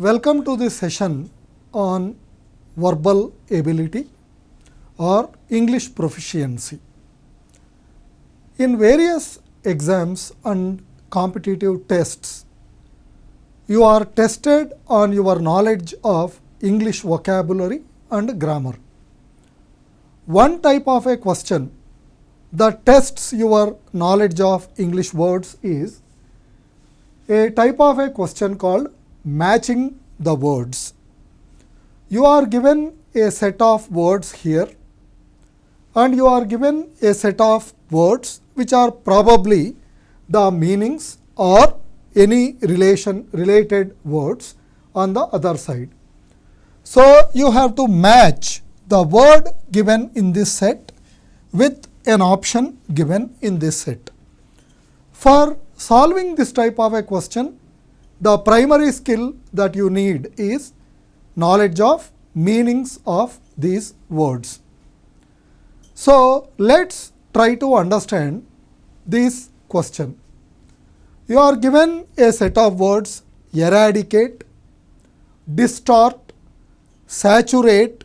Welcome to this session on verbal ability or English proficiency. In various exams and competitive tests, you are tested on your knowledge of English vocabulary and grammar. One type of a question that tests your knowledge of English words is a type of a question called matching the words. You are given a set of words here and you are given a set of words which are probably the meanings or any related words on the other side. So, you have to match the word given in this set with an option given in this set. For solving this type of a question, the primary skill that you need is knowledge of meanings of these words. So, let us try to understand this question. You are given a set of words eradicate, distort, saturate,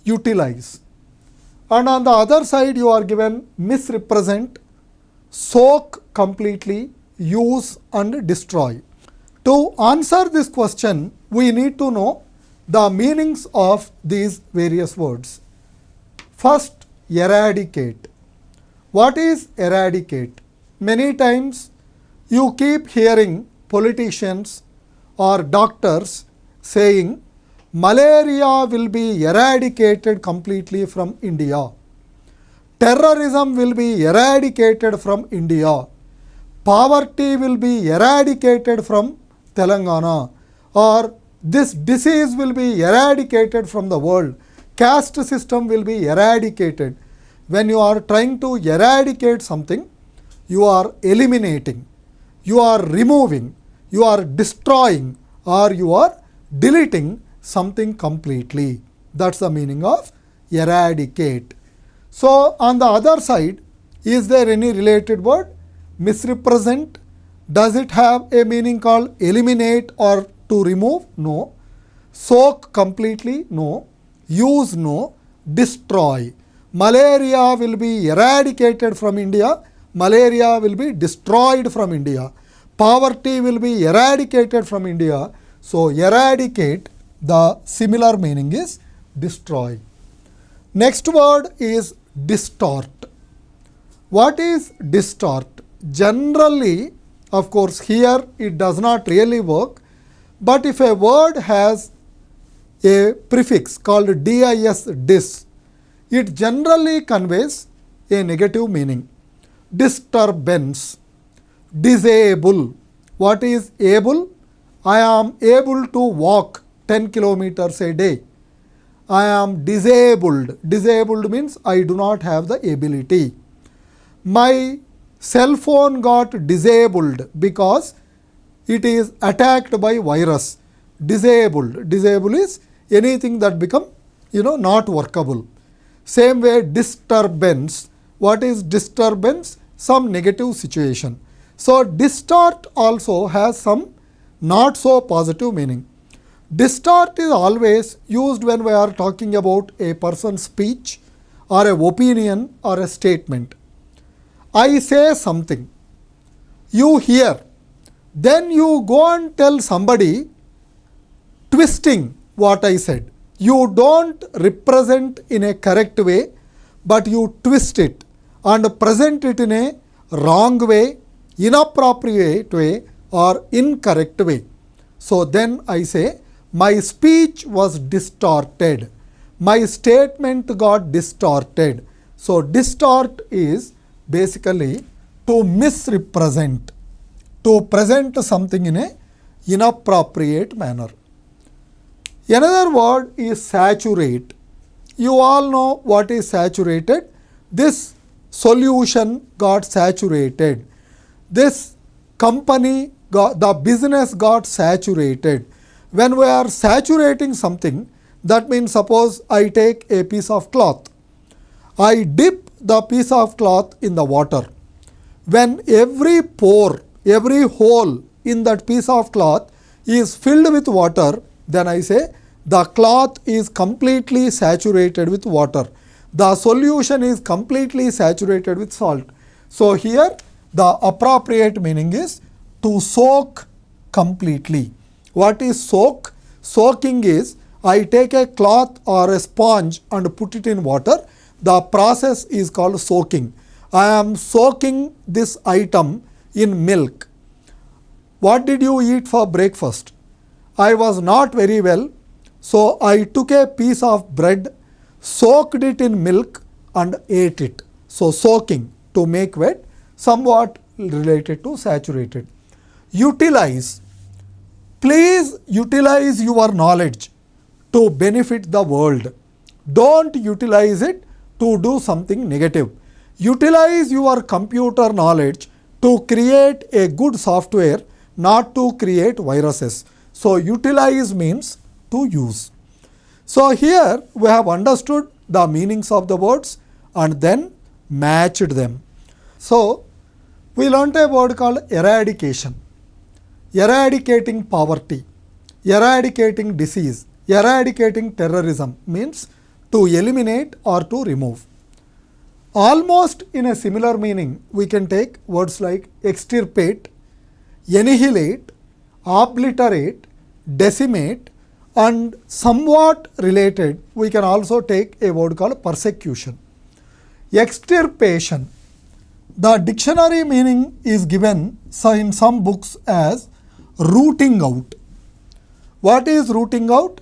utilize, and on the other side you are given misrepresent, soak completely, use and destroy. To answer this question, we need to know the meanings of these various words. First, eradicate. What is eradicate? Many times you keep hearing politicians or doctors saying malaria will be eradicated completely from India. Terrorism will be eradicated from India. Poverty will be eradicated from Telangana, or this disease will be eradicated from the world. Caste system will be eradicated. When you are trying to eradicate something, you are eliminating, you are removing, you are destroying, or you are deleting something completely. That is the meaning of eradicate. So, on the other side, is there any related word? Misrepresent. Does it have a meaning called eliminate or to remove? No. Soak completely? No. Use? No. Destroy. Malaria will be eradicated from India. Malaria will be destroyed from India. Poverty will be eradicated from India. So, eradicate, the similar meaning is destroy. Next word is distort. What is distort? Generally, of course, here it does not really work, but if a word has a prefix called dis, it generally conveys a negative meaning. Disturbance, disable. What is able? I am able to walk 10 kilometers a day. I am disabled. Disabled means I do not have the ability. My cell phone got disabled because it is attacked by virus. Disabled. Disable is anything that become not workable. Same way disturbance. What is disturbance? Some negative situation. So, distort also has some not so positive meaning. Distort is always used when we are talking about a person's speech or an opinion or a statement. I say something, you hear, then you go and tell somebody twisting what I said. You don't represent in a correct way, but you twist it and present it in a wrong way, inappropriate way or incorrect way. So, then I say my speech was distorted, my statement got distorted. So, distort is basically to misrepresent, to present something in a inappropriate manner. Another word is saturate. You all know what is saturated. This solution got saturated. This company the business got saturated. When we are saturating something, that means suppose I take a piece of cloth. I dip the piece of cloth in the water. When every pore, every hole in that piece of cloth is filled with water, then I say the cloth is completely saturated with water. The solution is completely saturated with salt. So, here the appropriate meaning is to soak completely. What is soak? Soaking is I take a cloth or a sponge and put it in water. The process is called soaking. I am soaking this item in milk. What did you eat for breakfast? I was not very well, so I took a piece of bread, soaked it in milk and ate it. So, soaking, to make wet, somewhat related to saturated. Utilize. Please utilize your knowledge to benefit the world. Don't utilize it to do something negative. Utilize your computer knowledge to create a good software, not to create viruses. So, utilize means to use. So, here we have understood the meanings of the words and then matched them. So, we learnt a word called eradication. Eradicating poverty, eradicating disease, eradicating terrorism means to eliminate or to remove. Almost in a similar meaning, we can take words like extirpate, annihilate, obliterate, decimate, and somewhat related, we can also take a word called persecution. Extirpation. The dictionary meaning is given in some books as rooting out. What is rooting out?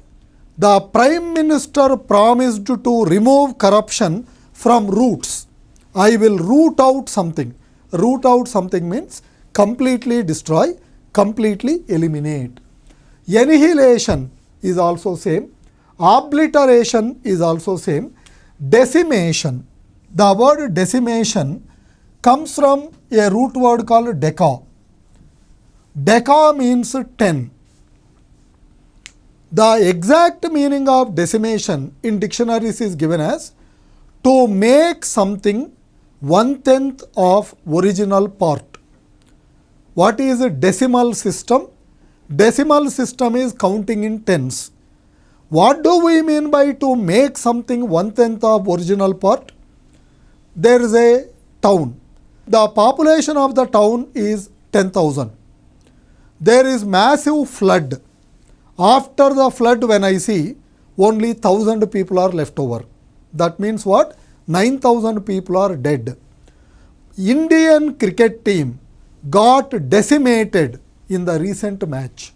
The Prime Minister promised to remove corruption from roots. I will root out something. Root out something means completely destroy, completely eliminate. Annihilation is also same. Obliteration is also same. Decimation. The word decimation comes from a root word called deca. Deca means 10. The exact meaning of decimation in dictionaries is given as to make something 1/10 of original part. What is a decimal system? Decimal system is counting in tens. What do we mean by to make something 1/10 of original part? There is a town. The population of the town is 10,000. There is massive flood. After the flood, when I see only 1,000 people are left over. That means what? 9,000 people are dead. Indian cricket team got decimated in the recent match.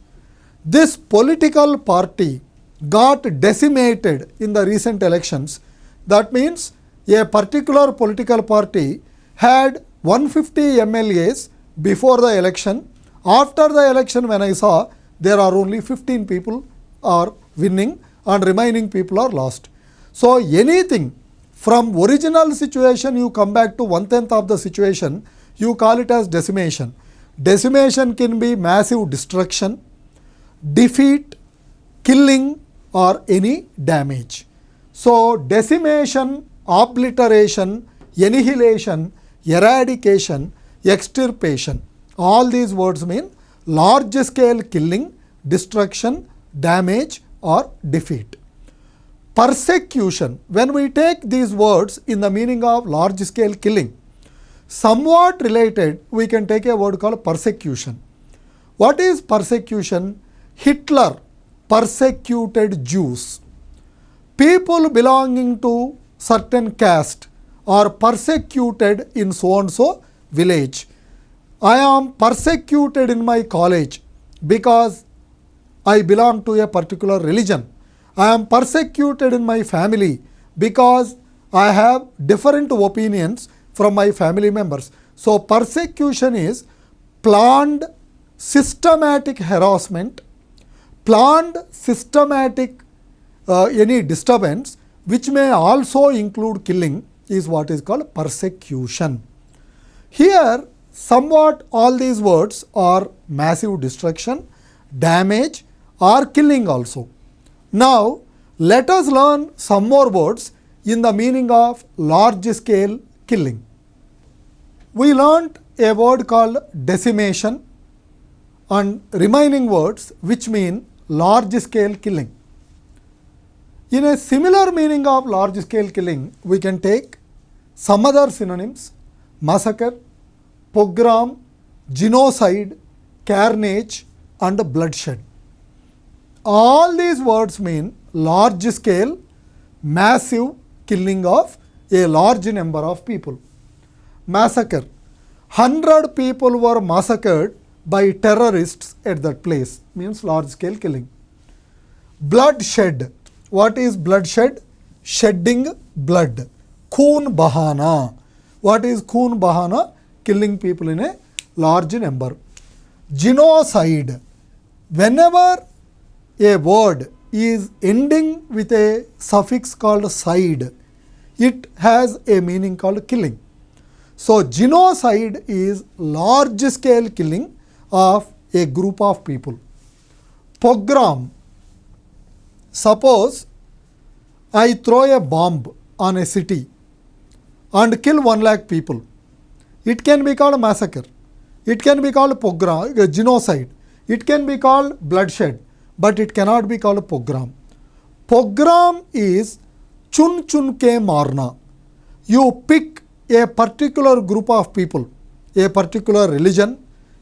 This political party got decimated in the recent elections. That means a particular political party had 150 MLAs before the election. After the election, when I saw, there are only 15 people are winning and remaining people are lost. So, anything from original situation you come back to 1/10 of the situation, you call it as decimation. Decimation can be massive destruction, defeat, killing or any damage. So, decimation, obliteration, annihilation, eradication, extirpation, all these words mean large scale killing, destruction, damage or defeat. Persecution, when we take these words in the meaning of large scale killing, somewhat related, we can take a word called persecution. What is persecution? Hitler persecuted Jews. People belonging to certain caste are persecuted in so and so village. I am persecuted in my college because I belong to a particular religion. I am persecuted in my family because I have different opinions from my family members. So, persecution is planned systematic harassment, planned systematic any disturbance which may also include killing is what is called persecution. Here, somewhat all these words are massive destruction, damage or killing also. Now, let us learn some more words in the meaning of large scale killing. We learnt a word called decimation and remaining words which mean large scale killing. In a similar meaning of large scale killing, we can take some other synonyms: massacre, pogrom, genocide, carnage and bloodshed. All these words mean large scale, massive killing of a large number of people. Massacre: 100 people were massacred by terrorists at that place, means large scale killing. Bloodshed: what is bloodshed? Shedding blood. Khoon bahana. What is khoon bahana? Killing people in a large number. Genocide: whenever a word is ending with a suffix called side, it has a meaning called killing. So, genocide is large scale killing of a group of people. Pogrom: suppose I throw a bomb on a city and kill 1 lakh people. It can be called massacre. It can be called pogrom, genocide. It can be called bloodshed, but it cannot be called pogrom. Pogrom is chun chun ke marna. You pick a particular group of people, a particular religion,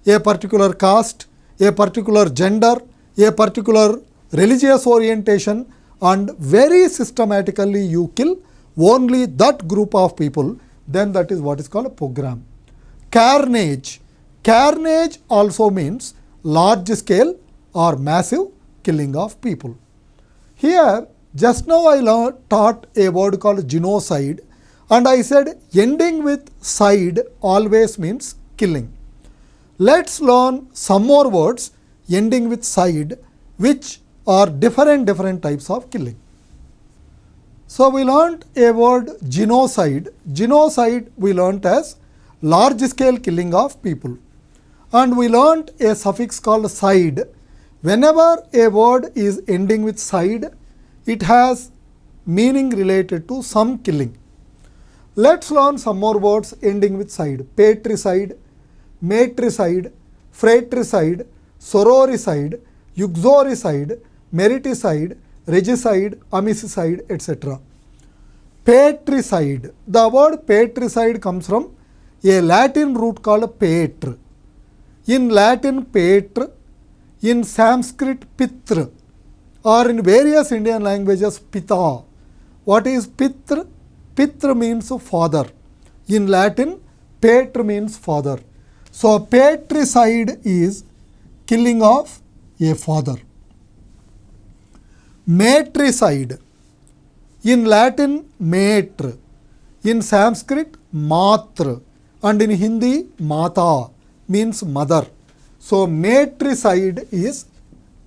a particular caste, a particular gender, a particular religious orientation, and very systematically you kill only that group of people, then that is what is called a pogrom. Carnage: carnage also means large scale or massive killing of people. Here, just now I taught a word called genocide, and I said ending with side always means killing. Let's learn some more words ending with side, which are different types of killing. So, we learnt a word genocide. Genocide we learnt as large scale killing of people. And we learnt a suffix called side. Whenever a word is ending with side, it has meaning related to some killing. Let's learn some more words ending with side. Patricide, matricide, fratricide, sororicide, uxoricide, meriticide, regicide, amicide, etc. Patricide. The word patricide comes from a Latin root called patr. In Latin, patr, in Sanskrit, pitra, or in various Indian languages, pita. What is pitra? Pitra means father. In Latin, patr means father. So, patricide is killing of a father. Matricide. In Latin, matr. In Sanskrit, matra. And in Hindi, mata means mother. So, matricide is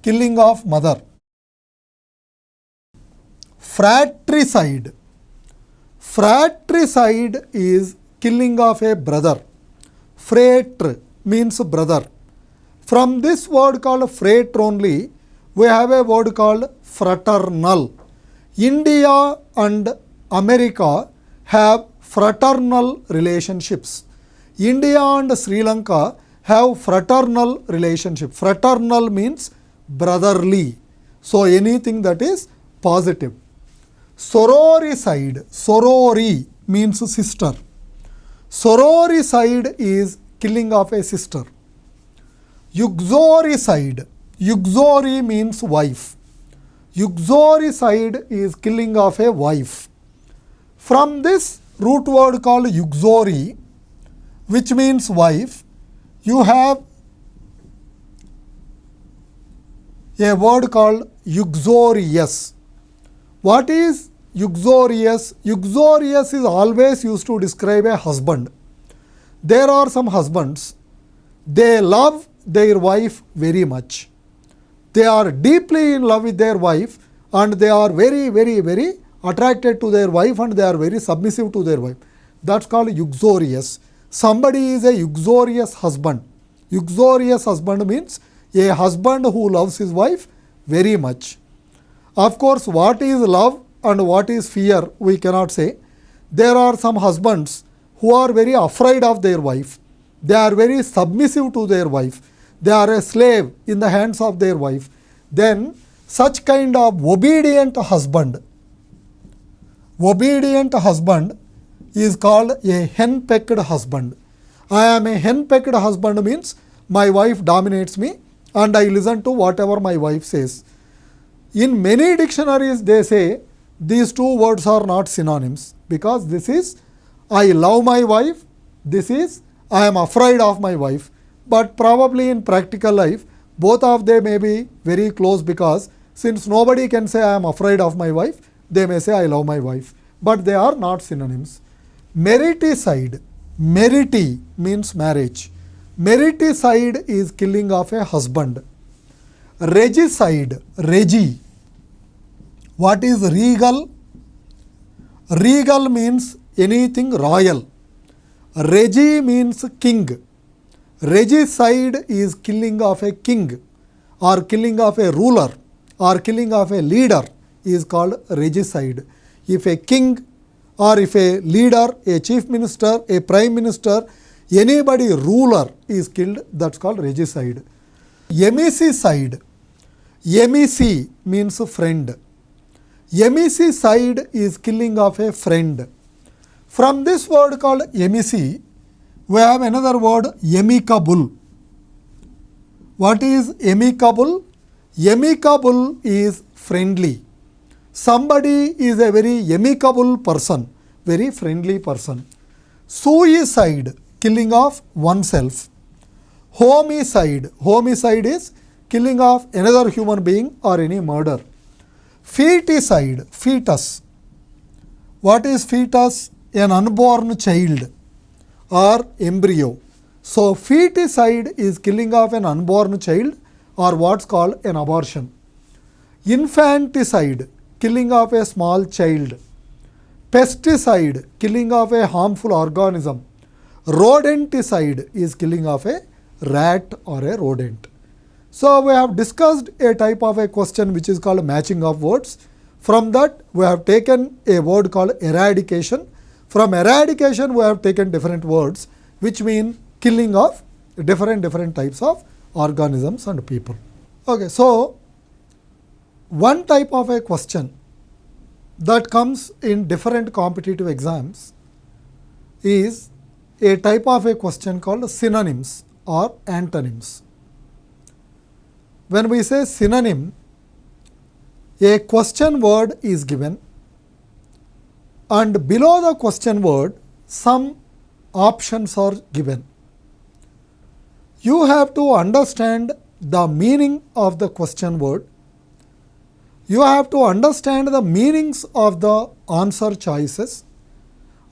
killing of mother. Fratricide. Fratricide is killing of a brother. Fratr means brother. From this word called fratr only, we have a word called fraternal. India and America have fraternal relationships. India and Sri Lanka have fraternal relationship. Fraternal means brotherly. So, anything that is positive. Sororicide. Sorori means sister. Sororicide is killing of a sister. Uxoricide. Uxori means wife. Uxoricide is killing of a wife. From this root word called uxori, which means wife, you have a word called uxorious. What is uxorious? Uxorious is always used to describe a husband. There are some husbands, they love their wife very much. They are deeply in love with their wife, and they are very attracted to their wife, and they are very submissive to their wife. That's called uxorious. Somebody is a uxorious husband. Uxorious husband means a husband who loves his wife very much. Of course, what is love and what is fear, we cannot say. There are some husbands who are very afraid of their wife. They are very submissive to their wife. They are a slave in the hands of their wife. then such kind of obedient husband is called a henpecked husband. I am a henpecked husband means my wife dominates me and I listen to whatever my wife says. In many dictionaries they say these two words are not synonyms, because this is I love my wife, this is I am afraid of my wife. But probably in practical life both of them may be very close, because since nobody can say I am afraid of my wife, they may say I love my wife, but they are not synonyms. Meriticide, merity means marriage. Meriticide is killing of a husband. Regicide, regi. What is regal? Regal means anything royal. Regi means king. Regicide is killing of a king or killing of a ruler or killing of a leader is called regicide. If a king or if a leader, a chief minister, a prime minister, anybody ruler is killed, that's called regicide. Emicide. Emici means friend. Emicide is killing of a friend. From this word called emici, we have another word amicable. What is amicable? Amicable is friendly. Somebody is a very amicable person, very friendly person. Suicide, killing of oneself. Homicide, homicide is killing of another human being or any murder. Feticide, fetus. What is fetus? An unborn child or embryo. So feticide is killing of an unborn child or what's called an abortion. Infanticide, killing of a small child. Pesticide, killing of a harmful organism. Rodenticide is killing of a rat or a rodent. So we have discussed a type of a question which is called matching of words. From that we have taken a word called eradication. From eradication we have taken different words which mean killing of different types of organisms and people. Okay, so one type of a question that comes in different competitive exams is a type of a question called synonyms or antonyms. When we say synonym, a question word is given and below the question word some options are given. You have to understand the meaning of the question word. You have to understand the meanings of the answer choices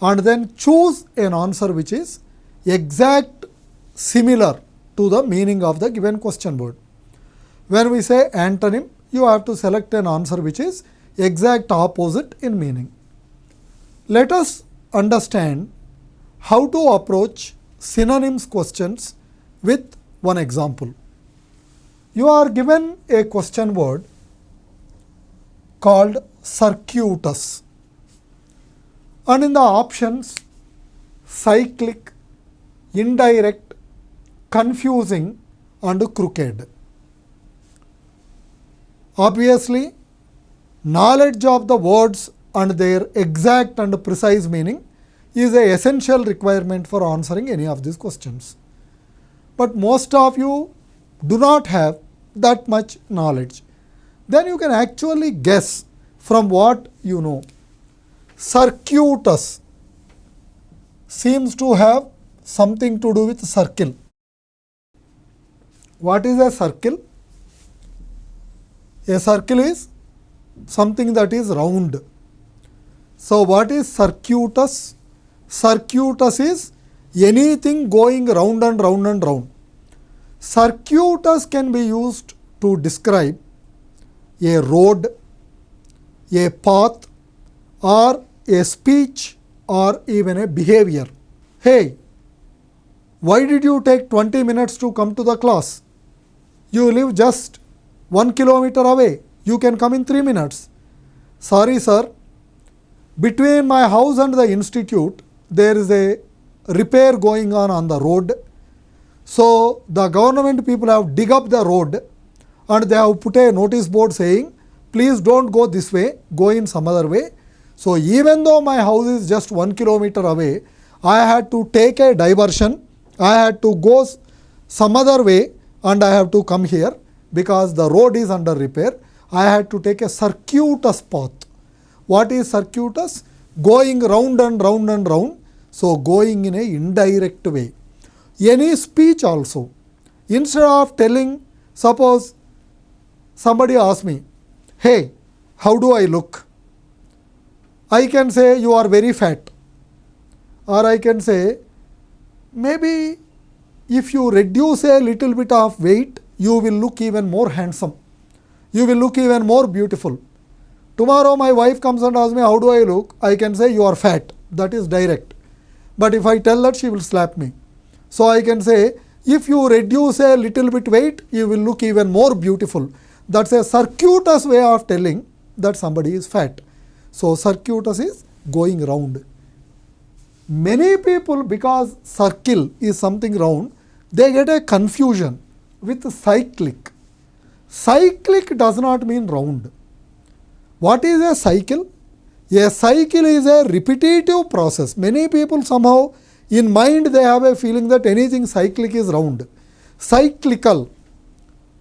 and then choose an answer which is exact similar to the meaning of the given question word. When we say antonym, you have to select an answer which is exact opposite in meaning. Let us understand how to approach synonyms questions with one example. You are given a question word called circuitous and in the options cyclic, indirect, confusing and crooked. Obviously, knowledge of the words and their exact and precise meaning is an essential requirement for answering any of these questions. But most of you do not have that much knowledge. Then you can actually guess from what you know. Circuitous seems to have something to do with circle. What is a circle? A circle is something that is round. So what is circuitous? Circuitous is anything going round and round and round. Circuitous can be used to describe a road, a path or a speech or even a behavior. Hey, why did you take 20 minutes to come to the class? You live just 1 kilometer away. You can come in 3 minutes. Sorry sir, between my house and the institute there is a repair going on the road. So the government people have dig up the road and they have put a notice board saying, please don't go this way, go in some other way. So even though my house is just 1 kilometer away, I had to take a diversion, I had to go some other way and I have to come here because the road is under repair. I had to take a circuitous path. What is circuitous? Going round and round and round. So going in a indirect way. Any speech also, instead of telling, suppose somebody asks me, hey, how do I look? I can say you are very fat, or I can say maybe if you reduce a little bit of weight, you will look even more handsome, you will look even more beautiful. Tomorrow my wife comes and asks me how do I look, I can say you are fat, that is direct. But if I tell that, she will slap me. So I can say if you reduce a little bit weight, you will look even more beautiful. That's a circuitous way of telling that somebody is fat. So circuitous is going round. Many people, because circle is something round, they get a confusion with cyclic. Cyclic does not mean round. What is a cycle? A cycle is a repetitive process. Many people somehow in mind they have a feeling that anything cyclic is round. Cyclical.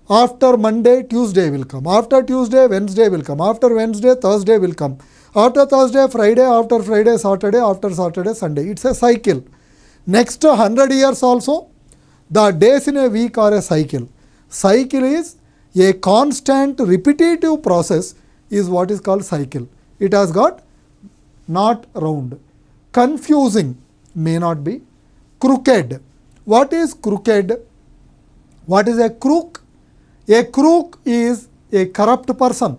After Monday, Tuesday will come. After Tuesday, Wednesday will come. After Wednesday, Thursday will come. After Thursday, Friday. After Friday, Saturday. After Saturday, Sunday. It's a cycle. Next 100 years also, the days in a week are a cycle. Cycle is a constant repetitive process is what is called cycle. It has got not round. Confusing may not be. Crooked. What is crooked? What is a crook? A crook is a corrupt person,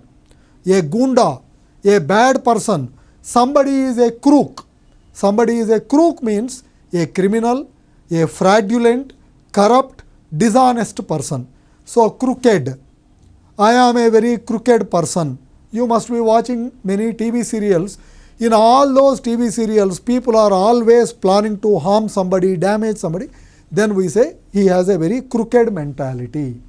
a gunda, a bad person. Somebody is a crook. Somebody is a crook means a criminal, a fraudulent, corrupt, dishonest person. So crooked. I am a very crooked person. You must be watching many TV serials. In all those TV serials, people are always planning to harm somebody, damage somebody. Then we say he has a very crooked mentality.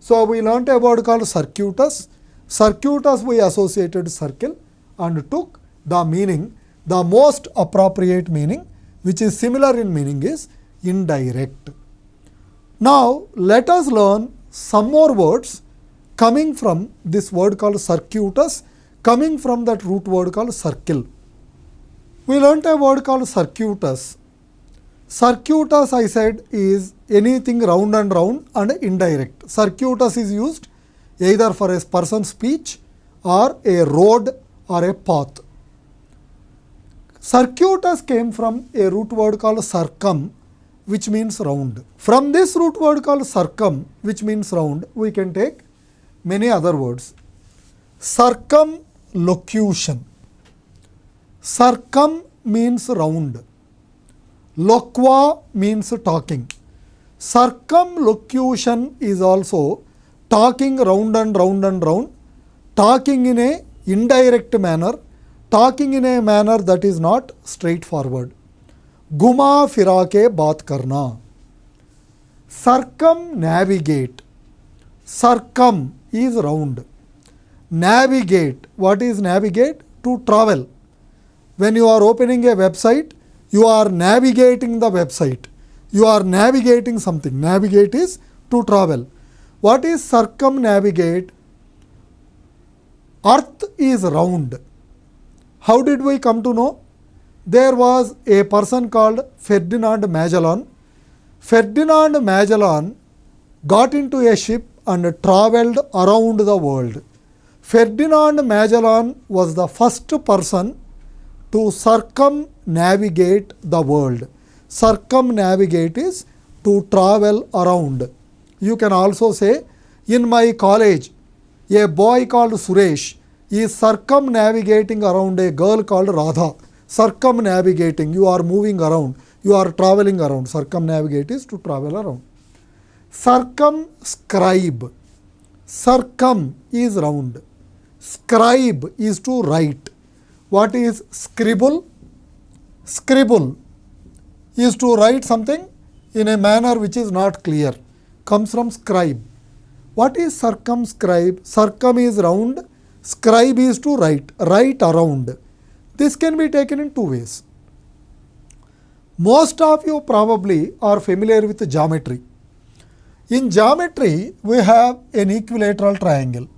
So we learnt about called circuitous. Circuitous we associated circle and took the meaning, the most appropriate meaning, which is similar in meaning is indirect. Now let us learn some more words coming from this word called circuitous, coming from that root word called circle. We learnt a word called circuitous. Circuitous, I said, is anything round and indirect. Circuitous is used either for a person's speech or a road or a path. Circuitous came from a root word called circum, which means round. From this root word called circum, which means round, we can take many other words. Circumlocution. Circum means round. Loqua means talking. Circumlocution is also talking round and round, talking in a indirect manner, talking in a manner that is not straightforward. Guma fira ke baat karna. Circumnavigate. Circum is round. Navigate. What is navigate? To travel. When you are opening a website, you are navigating the website. You are navigating something. Navigate is to travel. What is circumnavigate? Earth is round. How did we come to know? There was a person called Ferdinand Magellan. Ferdinand Magellan got into a ship and travelled around the world. Ferdinand Magellan was the first person to circumnavigate the world. Circumnavigate is to travel around. You can also say, in my college, a boy called Suresh is circumnavigating around a girl called Radha. Circumnavigating, you are moving around, you are traveling around. Circumnavigate is to travel around. Circumscribe. Circum is round. Scribe is to write. What is scribble? Scribble is to write something in a manner which is not clear. Comes from scribe. What is circumscribe? Circum is round, scribe is to write, write around. This can be taken in two ways. Most of you probably are familiar with geometry. In geometry, we have an equilateral triangle.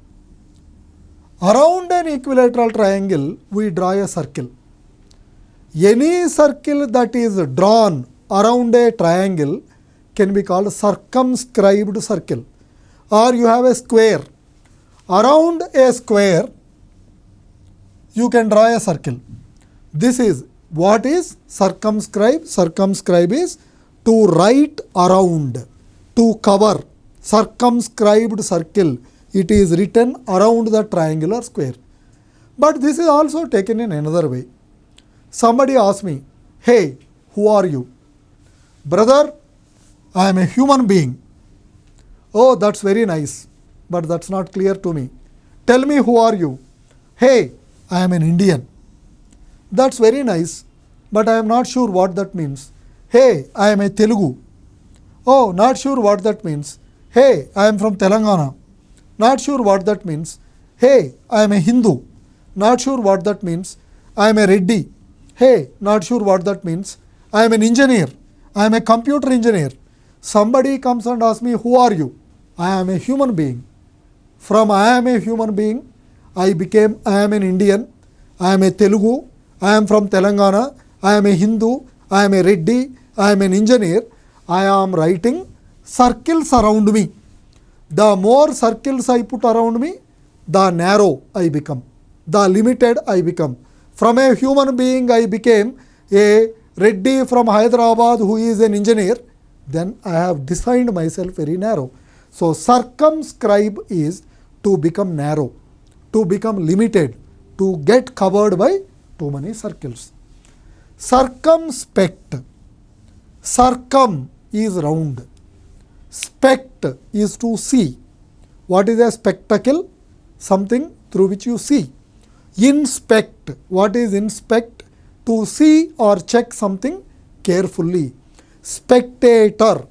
Around an equilateral triangle, we draw a circle. Any circle that is drawn around a triangle can be called circumscribed circle. Or you have a square. Around a square, you can draw a circle. This is what is circumscribe. Circumscribe is to write around, to cover. Circumscribed circle, it is written around the triangular square. But this is also taken in another way. Somebody asks me, hey, who are you? Brother, I am a human being. Oh, that's very nice, but that's not clear to me. Tell me, who are you? Hey, I am an Indian. That's very nice, but I am not sure what that means. Hey, I am a Telugu. Oh, not sure what that means. Hey, I am from Telangana. Not sure what that means. Hey, I am a Hindu. Not sure what that means. I am a Reddy. Hey, not sure what that means. I am an engineer. I am a computer engineer. Somebody comes and asks me, who are you? I am a human being. From I am a human being, I became I am an Indian. I am a Telugu. I am from Telangana. I am a Hindu. I am a Reddy. I am an engineer. I am writing circles around me. The more circles I put around me, the narrow I become, the limited I become. From a human being, I became a Reddy from Hyderabad who is an engineer. Then I have designed myself very narrow. So circumscribe is to become narrow, to become limited, to get covered by too many circles. Circumspect. Circum is round. Spect is to see. What is a spectacle? Something through which you see. Inspect. What is inspect? To see or check something carefully. Spectator.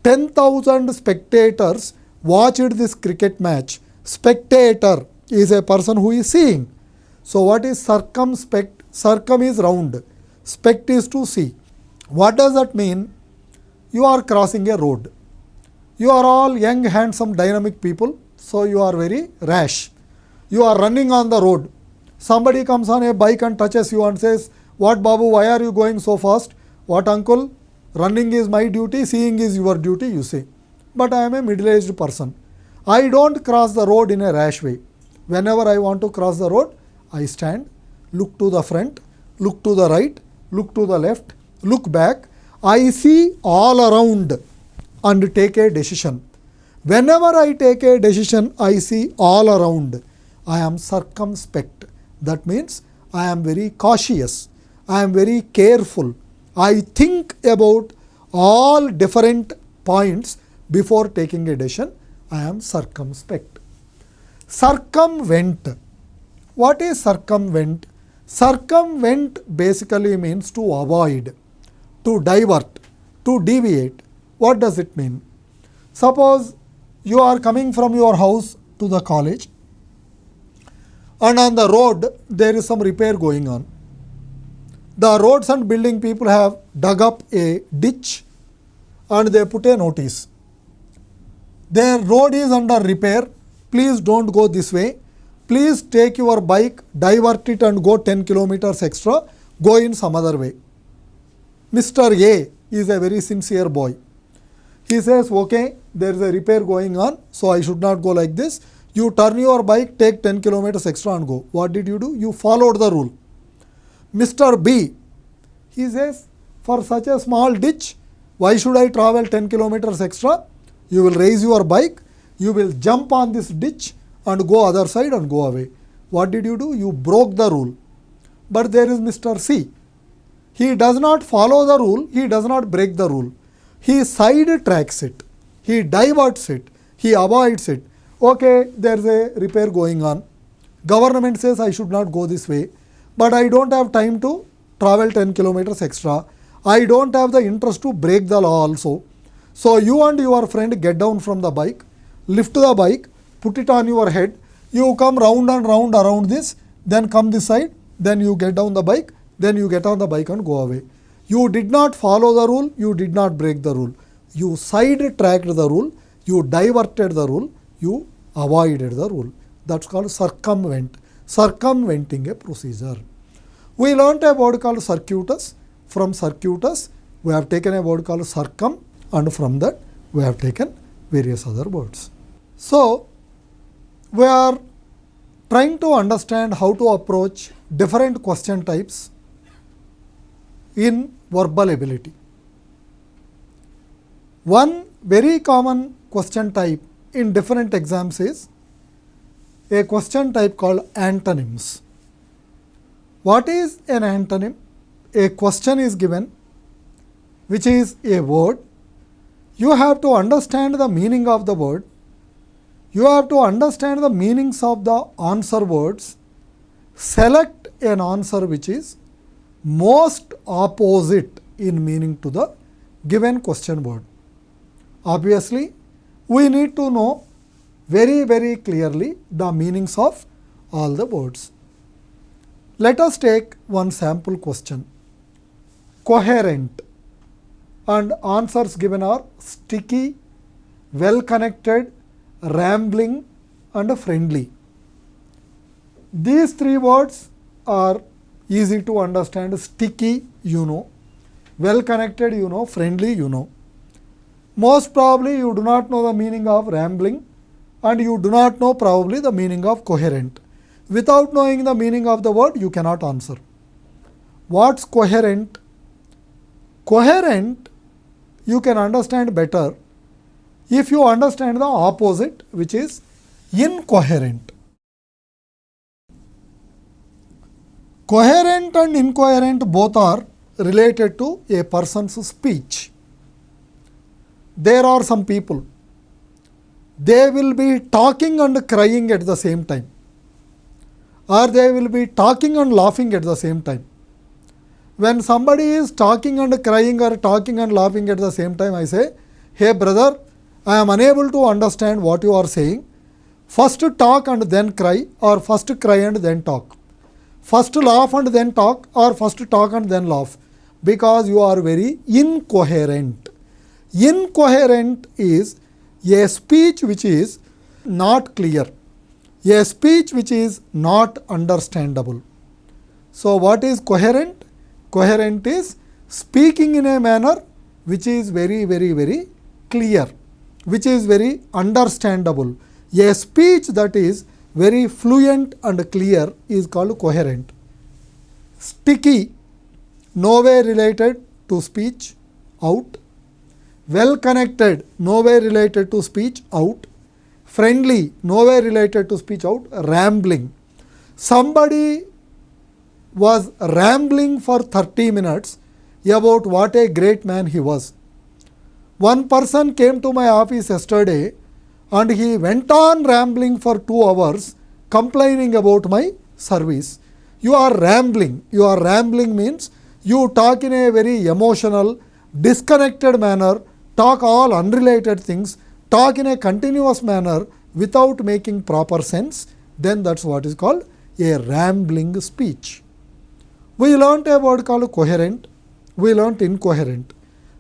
10,000 spectators watched this cricket match. Spectator is a person who is seeing. So what is circumspect? Circum is round. Spect is to see. What does that mean? You are crossing a road. You are all young, handsome, dynamic people. So you are very rash. You are running on the road. Somebody comes on a bike and touches you and says, what Babu, why are you going so fast? What uncle? Running is my duty, seeing is your duty, you say. But I am a middle-aged person. I don't cross the road in a rash way. Whenever I want to cross the road, I stand, look to the front, look to the right, look to the left, look back. I see all around and take a decision. Whenever I take a decision, I see all around. I am circumspect. That means I am very cautious. I am very careful. I think about all different points before taking a decision. I am circumspect. Circumvent. What is circumvent? Circumvent basically means to avoid, to divert, to deviate. What does it mean? Suppose you are coming from your house to the college and on the road there is some repair going on. The roads and building people have dug up a ditch and they put a notice. Their road is under repair. Please don't go this way. Please take your bike, divert it and go 10 kilometers extra. Go in some other way. Mr. A is a very sincere boy. He says, okay, there is a repair going on, so I should not go like this. You turn your bike, take 10 kilometers extra and go. What did you do? You followed the rule. Mr. B, he says, for such a small ditch, why should I travel 10 kilometers extra? You will raise your bike, you will jump on this ditch and go other side and go away. What did you do? You broke the rule. But there is Mr. C. He does not follow the rule, he does not break the rule. He side tracks it, he diverts it, he avoids it. Okay, there is a repair going on. Government says I should not go this way, but I don't have time to travel 10 kilometers extra. I don't have the interest to break the law also. So you and your friend get down from the bike, lift the bike, put it on your head, you come round and round around this, then come this side, then you get down the bike, then you get on the bike and go away. You did not follow the rule, you did not break the rule. You side-tracked the rule, you diverted the rule, you avoided the rule. That's called circumventing a procedure. We learnt a word called circuitous. From circuitous, we have taken a word called circum, and from that, we have taken various other words. So, we are trying to understand how to approach different question types in verbal ability. One very common question type in different exams is a question type called antonyms. What is an antonym? A question is given, which is a word. You have to understand the meaning of the word. You have to understand the meanings of the answer words. Select an answer which is most opposite in meaning to the given question word. Obviously, we need to know very clearly the meanings of all the words. Let us take one sample question. Coherent, and answers given are sticky, well connected, rambling and friendly. These three words are easy to understand. Sticky, you know. Well connected, you know. Friendly, you know. Most probably you do not know the meaning of rambling, and you do not know probably the meaning of coherent. Without knowing the meaning of the word, you cannot answer. What's coherent? Coherent you can understand better if you understand the opposite, which is incoherent. Coherent and incoherent both are related to a person's speech. There are some people, they will be talking and crying at the same time, or they will be talking and laughing at the same time. When somebody is talking and crying or talking and laughing at the same time, I say, hey brother, I am unable to understand what you are saying. First talk and then cry, or first cry and then talk. First laugh and then talk, or first talk and then laugh, because you are very incoherent. Incoherent is a speech which is not clear, a speech which is not understandable. So, what is coherent? Coherent is speaking in a manner which is very clear, which is very understandable. A speech that is very fluent and clear is called coherent. Sticky, no way related to speech, out. Well connected, no way related to speech, out. Friendly, no way related to speech, out. Rambling. Somebody was rambling for 30 minutes about what a great man he was. One person came to my office yesterday and he went on rambling for 2 hours complaining about my service. You are rambling. You are rambling means you talk in a very emotional, disconnected manner, talk all unrelated things, talk in a continuous manner without making proper sense, then that's what is called a rambling speech. We learnt a word called coherent, we learnt incoherent.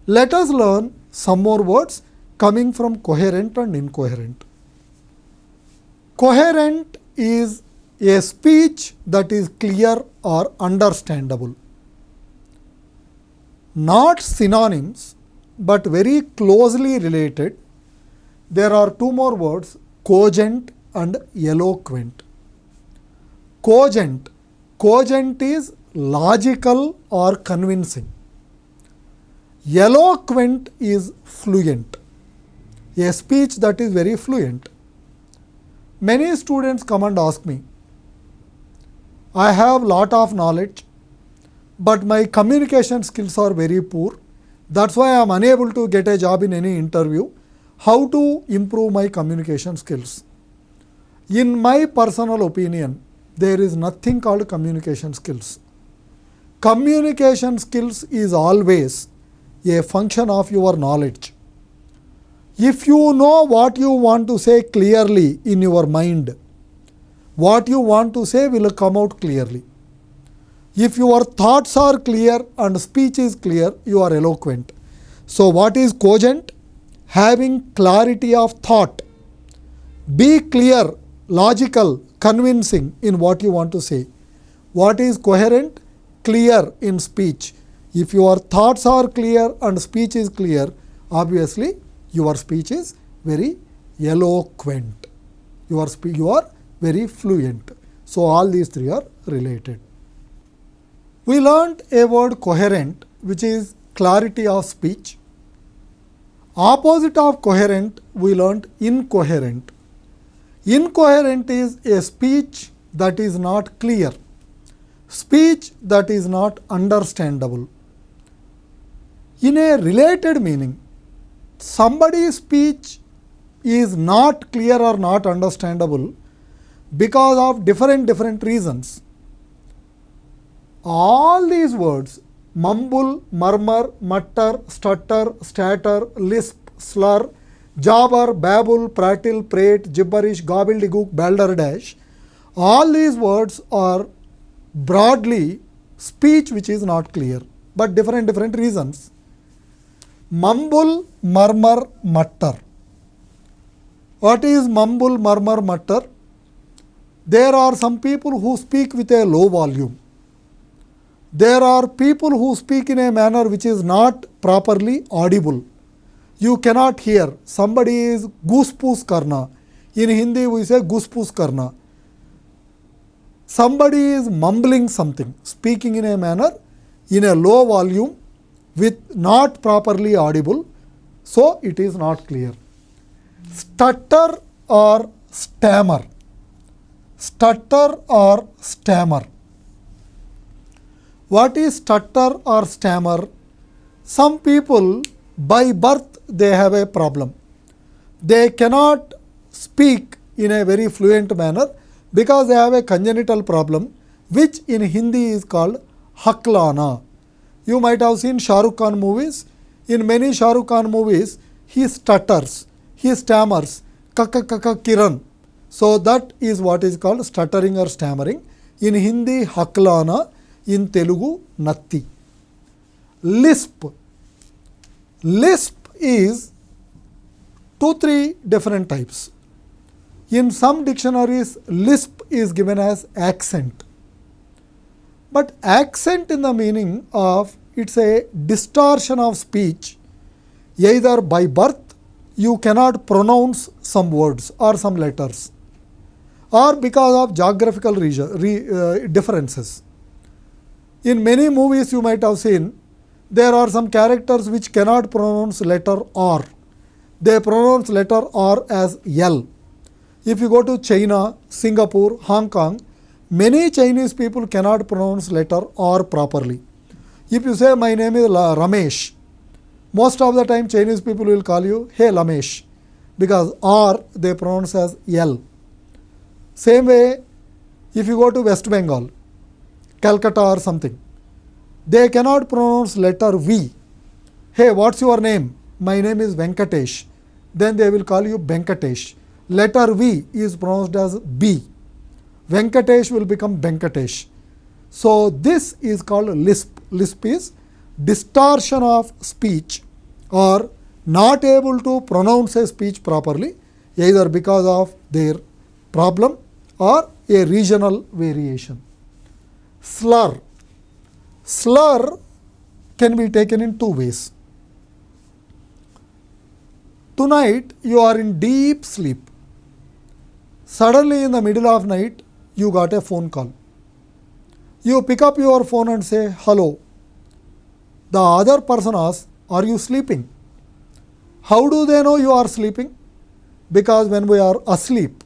Let us learn some more words coming from coherent and incoherent. Coherent is a speech that is clear or understandable. Not synonyms, but very closely related. There are 2 more words, cogent and eloquent. Cogent. Cogent is logical or convincing. Eloquent is fluent. A speech that is very fluent. Many students come and ask me, I have lot of knowledge, but my communication skills are very poor. That's why I am unable to get a job in any interview. How to improve my communication skills? In my personal opinion, there is nothing called communication skills. Communication skills is always a function of your knowledge. If you know what you want to say clearly in your mind, what you want to say will come out clearly. If your thoughts are clear and speech is clear, you are eloquent. So what is cogent? Having clarity of thought. Be clear, logical, convincing in what you want to say. What is coherent? Clear in speech. If your thoughts are clear and speech is clear, obviously your speech is very eloquent. You are very fluent. So all these three are related. We learnt a word coherent, which is clarity of speech. Opposite of coherent, we learnt incoherent. Incoherent is a speech that is not clear, speech that is not understandable. In a related meaning, somebody's speech is not clear or not understandable because of different reasons. All these words, mumble, murmur, mutter, stutter, statter, lisp, slur, jabber, babble, prattle, prate, gibberish, gobbledygook, balderdash, all these words are broadly speech which is not clear, but different reasons. Mumble, murmur, mutter. What is mumble, murmur, mutter? There are some people who speak with a low volume. There are people who speak in a manner which is not properly audible. You cannot hear. Somebody is goose-poos karna. In Hindi we say goose-poos karna. Somebody is mumbling something, speaking in a manner in a low volume with not properly audible, so it is not clear. Stutter or stammer. Stutter or stammer. What is stutter or stammer? Some people by birth they have a problem. They cannot speak in a very fluent manner because they have a congenital problem, which in Hindi is called haklana. You might have seen Shah Rukh Khan movies. In many Shah Rukh Khan movies, he stutters, he stammers, kaka kaka kiran. So that is what is called stuttering or stammering. In Hindi, haklana. In Telugu, natti. Lisp. Lisp is 2-3 different types. In some dictionaries, lisp is given as accent. But accent in the meaning of it's a distortion of speech, either by birth you cannot pronounce some words or some letters, or because of geographical differences. In many movies you might have seen, there are some characters which cannot pronounce letter R. They pronounce letter R as L. If you go to China, Singapore, Hong Kong, many Chinese people cannot pronounce letter R properly. If you say, my name is Ramesh, most of the time Chinese people will call you, hey Lamesh, because R they pronounce as L. Same way, if you go to West Bengal, Calcutta or something, they cannot pronounce letter V. Hey, what's your name? My name is Venkatesh. Then they will call you Venkatesh. Letter V is pronounced as B. Venkatesh will become Venkatesh. So this is called lisp. Lisp is distortion of speech or not able to pronounce a speech properly, either because of their problem or a regional variation. Slur. Slur can be taken in two ways. Tonight you are in deep sleep. Suddenly in the middle of night you got a phone call. You pick up your phone and say, hello. The other person asks, are you sleeping? How do they know you are sleeping? Because when we are asleep,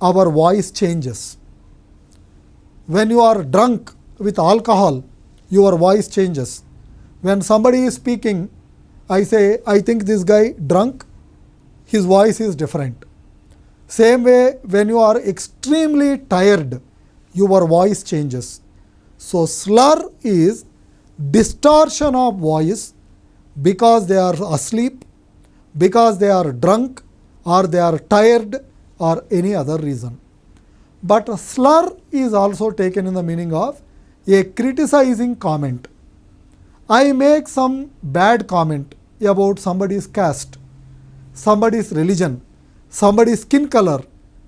our voice changes. When you are drunk with alcohol, your voice changes. When somebody is speaking, I say, I think this guy drunk, his voice is different. Same way, when you are extremely tired, your voice changes. So slur is distortion of voice because they are asleep because they are drunk or they are tired or any other reason. But a slur is also taken in the meaning of a criticizing comment. I make some bad comment about somebody's caste, somebody's religion, somebody's skin color,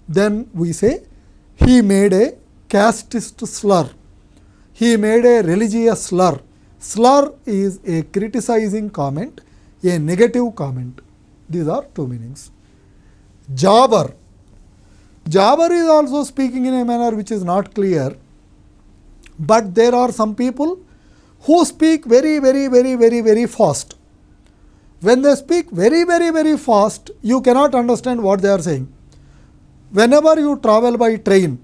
then we say he made a casteist slur. He made a religious slur. Slur is a criticizing comment, a negative comment. These are two meanings. Jabber. Jabber is also speaking in a manner which is not clear, but there are some people who speak very fast. When they speak very fast, you cannot understand what they are saying. Whenever you travel by train,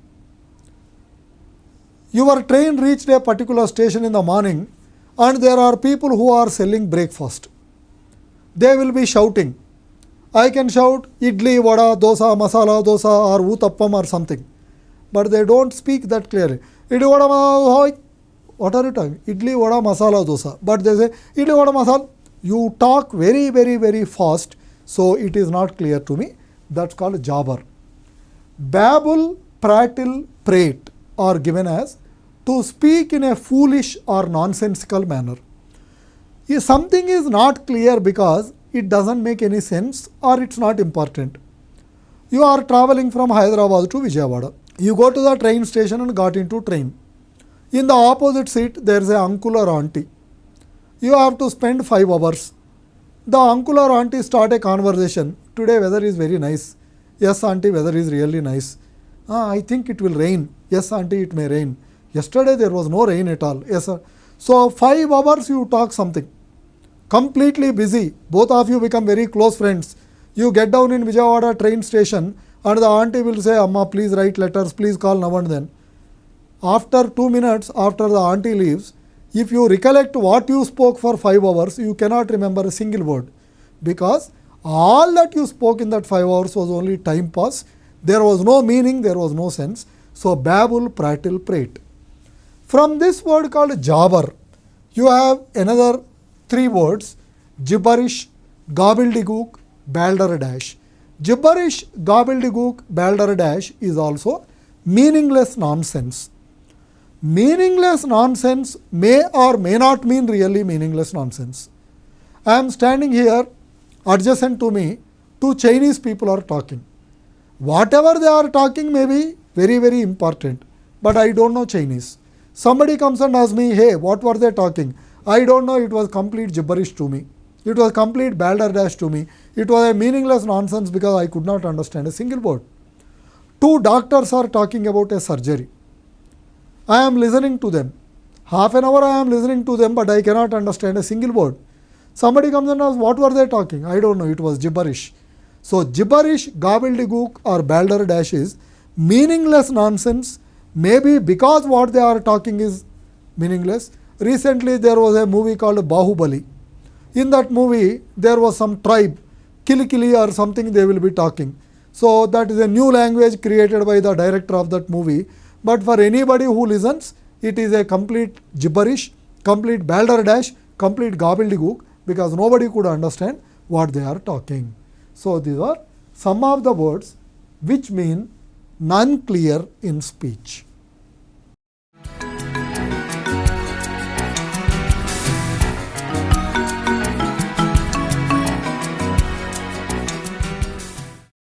your train reached a particular station in the morning and there are people who are selling breakfast. They will be shouting. I can shout idli, vada, dosa, masala dosa or uttappam or something. But they don't speak that clearly. Idli, vada, masala, what are you talking? Idli, vada, masala dosa. But they say idli, vada, masala. You talk very fast, so it is not clear to me. That's called jabber. Babble, prattle, prate are given as to speak in a foolish or nonsensical manner. If something is not clear because it doesn't make any sense or it's not important. You are traveling from Hyderabad to Vijayawada. You go to the train station and got into train. In the opposite seat, there is an uncle or auntie. You have to spend 5 hours. The uncle or auntie start a conversation. Today weather is very nice. Yes, auntie, weather is really nice. I think it will rain. Yes, auntie, it may rain. Yesterday there was no rain at all. Yes, sir. So 5 hours you talk something. Completely busy. Both of you become very close friends. You get down in Vijayawada train station and the auntie will say, Amma, please write letters, please call now and then. After 2 minutes, after the auntie leaves, if you recollect what you spoke for 5 hours, you cannot remember a single word. Because all that you spoke in that 5 hours was only time pass. There was no meaning, there was no sense. So, babble, prattle, prate. From this word called jabber, you have another 3 words, gibberish, gobbledygook, balderdash. Gibberish, gobbledygook, balderdash is also meaningless nonsense. Meaningless nonsense may or may not mean really meaningless nonsense. I am standing here, adjacent to me, 2 Chinese people are talking. Whatever they are talking may be very important, but I don't know Chinese. Somebody comes and asks me, hey, what were they talking? I don't know, it was complete gibberish to me. It was complete balderdash to me. It was a meaningless nonsense because I could not understand a single word. 2 doctors are talking about a surgery. I am listening to them. Half an hour I am listening to them, but I cannot understand a single word. Somebody comes and asks, what were they talking? I don't know, it was gibberish. So, gibberish, gobbledygook or balderdash is meaningless nonsense, maybe because what they are talking is meaningless. Recently, there was a movie called Bahubali. In that movie, there was some tribe, Kilikili or something they will be talking. So, that is a new language created by the director of that movie. But for anybody who listens, it is a complete gibberish, complete balderdash, complete gobbledygook because nobody could understand what they are talking. So, these are some of the words which mean non-clear in speech.